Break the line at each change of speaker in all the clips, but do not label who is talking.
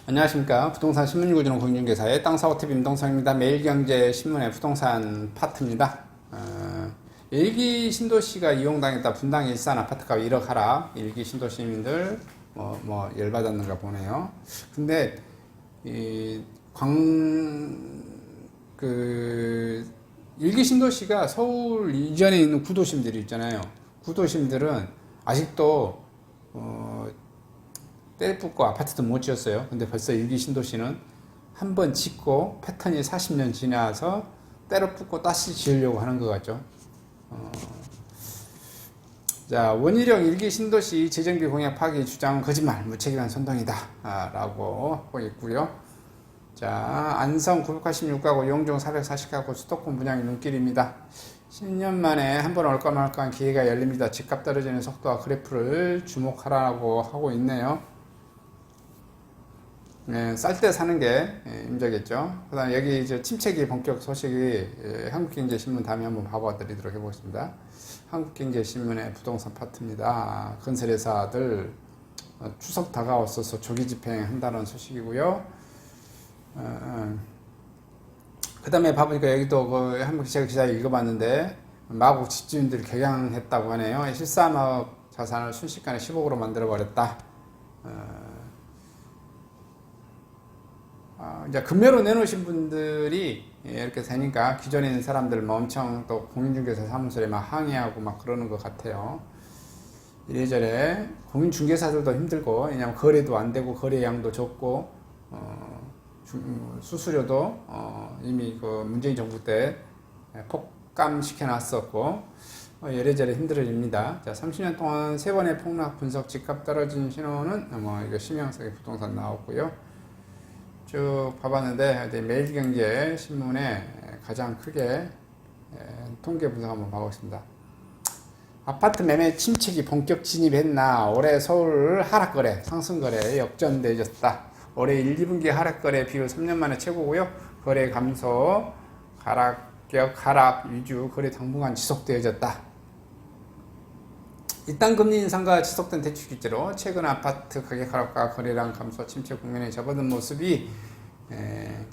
안녕하십니까. 부동산 신문일고주는 공인중개사의 땅사고TV 임동성입니다. 매일경제신문의 부동산 파트입니다. 일기 신도시가 이용당했다. 분당 일산 아파트값 1억 하락. 일기 신도시민들 열받았는가 보네요. 근데 일기 신도시가 서울 이전에 있는 구도심들이 있잖아요. 구도심들은 아직도 때 붙고 아파트도 못 지었어요. 근데 벌써 일기 신도시는 한번 짓고 패턴이 40년 지나서 때로 붙고 다시 지으려고 하는 것 같죠. 자, 원희룡 일기 신도시 재정비 공약 파기 주장 거짓말 무책임한 선동이다 라고 하고 있고요. 자, 안성 986가구 용종 440가구 수도권 분양이 눈길입니다. 10년 만에 한 번 올까 말까 한 기회가 열립니다. 집값 떨어지는 속도와 그래프를 주목하라고 하고 있네요. 쌀 때 사는 게 임자겠죠. 그 다음에 여기 이제 침체기 본격 소식이 한국경제신문 다음에 한번 봐봐 드리도록 해보겠습니다. 한국경제신문의 부동산 파트입니다. 건설회사들 추석 다가왔어서 조기 집행한다는 소식이고요. 그 다음에 봐보니까 여기도 한번 제가 기사 읽어봤는데 마곡 집주인들이 격양했다고 하네요. 13억 자산을 순식간에 10억으로 만들어버렸다. 이제 금매로 내놓으신 분들이 이렇게 되니까 기존에 있는 사람들 엄청 또 공인중개사 사무소에 막 항의하고 막 그러는 것 같아요. 이래저래 공인중개사들도 힘들고, 왜냐면 거래도 안 되고 거래량도 적고, 수수료도 이미 그 문재인 정부 때 폭감시켜 놨었고, 이래저래 힘들어집니다. 자, 30년 동안 3번의 폭락 분석 집값 떨어진 신호는 이거 심양석의 부동산 나왔고요. 쭉 봐봤는데 매일경제 신문에 가장 크게 통계 분석 한번 봐보겠습니다. 아파트 매매 침체기 본격 진입했나. 올해 서울 하락거래 상승거래 역전되어졌다. 올해 1, 2분기 하락거래 비율 3년 만에 최고고요. 거래 감소 하락 위주 거래 당분간 지속되어졌다. 일단 금리 인상과 지속된 대출 규제로 최근 아파트 가격 하락과 거래량 감소 침체 국면에 접어든 모습이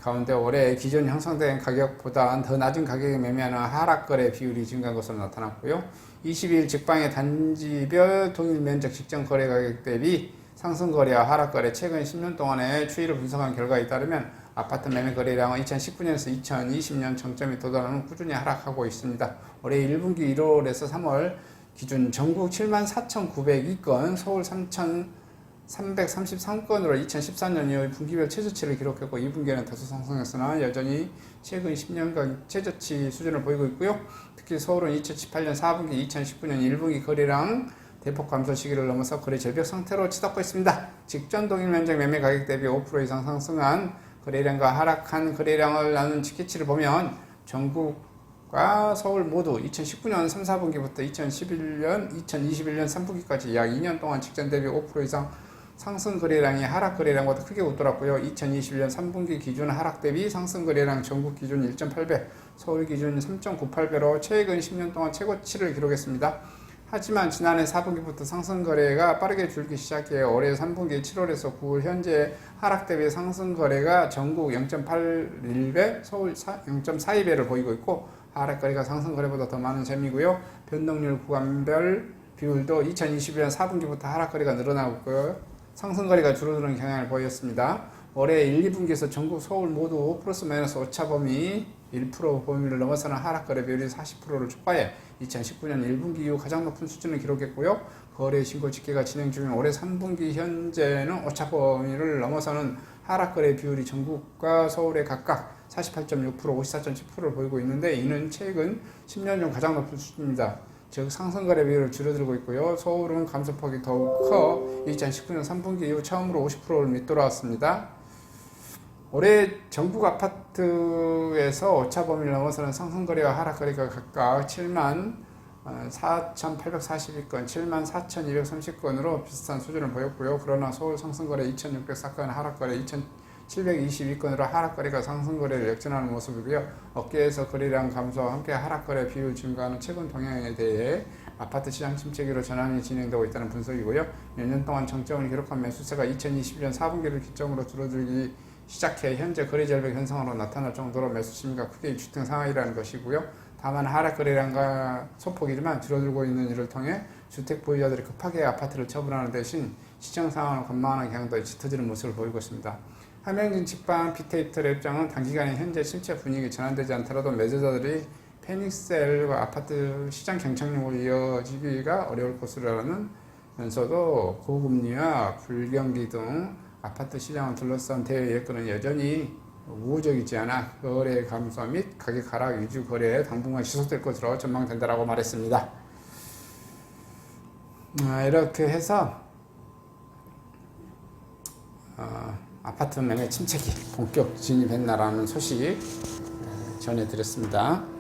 가운데 올해 기존 형성된 가격보다 더 낮은 가격에 매매하는 하락거래 비율이 증가한 것으로 나타났고요. 22일 직방의 단지별 동일 면적 직전 거래 가격 대비 상승거래와 하락거래 최근 10년 동안의 추이를 분석한 결과에 따르면 아파트 매매 거래량은 2019년에서 2020년 정점에 도달하는 꾸준히 하락하고 있습니다. 올해 1분기 1월에서 3월 기준 전국 74,902건, 서울 3,333건으로 2014년 이후 분기별 최저치를 기록했고 2분기에는 다소 상승했으나 여전히 최근 10년간 최저치 수준을 보이고 있고요. 특히 서울은 2018년 4분기, 2019년 1분기 거래량 대폭 감소 시기를 넘어서 거래 절벽 상태로 치닫고 있습니다. 직전 동일 면적 매매 가격 대비 5% 이상 상승한 거래량과 하락한 거래량을 나눈 스케치를 보면 전국과 서울 모두 2019년 3, 4분기부터 2021년 3분기까지 약 2년 동안 직전 대비 5% 이상 상승 거래량이 하락 거래량보다 크게 웃돌았고요. 2021년 3분기 기준 하락 대비 상승 거래량 전국 기준 1.8배, 서울 기준 3.98배로 최근 10년 동안 최고치를 기록했습니다. 하지만 지난해 4분기부터 상승 거래가 빠르게 줄기 시작해 올해 3분기 7월에서 9월 현재 하락 대비 상승 거래가 전국 0.81배, 서울 0.42배를 보이고 있고, 하락 거래가 상승 거래보다 더 많은 셈이고요. 변동률 구간별 비율도 2021년 4분기부터 하락 거래가 늘어나고 있고요. 상승 거래가 줄어드는 경향을 보였습니다. 올해 1, 2분기에서 전국 서울 모두 5 플러스 마이너스 오차 범위 1% 범위를 넘어서는 하락 거래 비율이 40%를 촉과해 2019년 1분기 이후 가장 높은 수준을 기록했고요. 거래 신고 집계가 진행 중인 올해 3분기 현재는 오차 범위를 넘어서는 하락 거래 비율이 전국과 서울에 각각 48.6%, 54.7%를 보이고 있는데, 이는 최근 10년 중 가장 높은 수준입니다. 즉 상승거래 비율을 줄어들고 있고요. 서울은 감소폭이 더욱 커 2019년 3분기 이후 처음으로 50%를 밑돌아왔습니다. 올해 전국 아파트에서 오차 범위를 넘어서는 상승거래와 하락거래가 각각 7만 4,842건, 7만 4,230건으로 비슷한 수준을 보였고요. 그러나 서울 상승거래 2,604건, 하락거래 2,722건으로 하락거래가 상승거래를 역전하는 모습이고요. 업계에서 거래량 감소와 함께 하락거래 비율 증가하는 최근 동향에 대해 아파트 시장 침체기로 전환이 진행되고 있다는 분석이고요. 몇 년 동안 정점을 기록한 매수세가 2021년 4분기를 기점으로 줄어들기 시작해 현재 거래 절벽 현상으로 나타날 정도로 매수 심리가 크게 주택 상황이라는 것이고요. 다만 하락 거래량과 소폭이지만 줄어들고 있는 이를 통해 주택 보유자들이 급하게 아파트를 처분하는 대신 시장 상황을 관망하는 경향도 짙어지는 모습을 보이고 있습니다. 한명진 측방 빅데이터 입장은 단기간에 현재 침체 분위기 전환되지 않더라도 매수자들이 패닉셀과 아파트 시장 경착륙으로 이어지기가 어려울 것이라는 면서도 고금리와 불경기 등 아파트 시장을 둘러싼 대외 여건은 여전히 우호적이지 않아 거래 감소 및 가격 하락 위주 거래에 당분간 지속될 것으로 전망된다라고 말했습니다. 이렇게 해서 아파트 매매 침체기 본격 진입했나라는 소식 전해드렸습니다.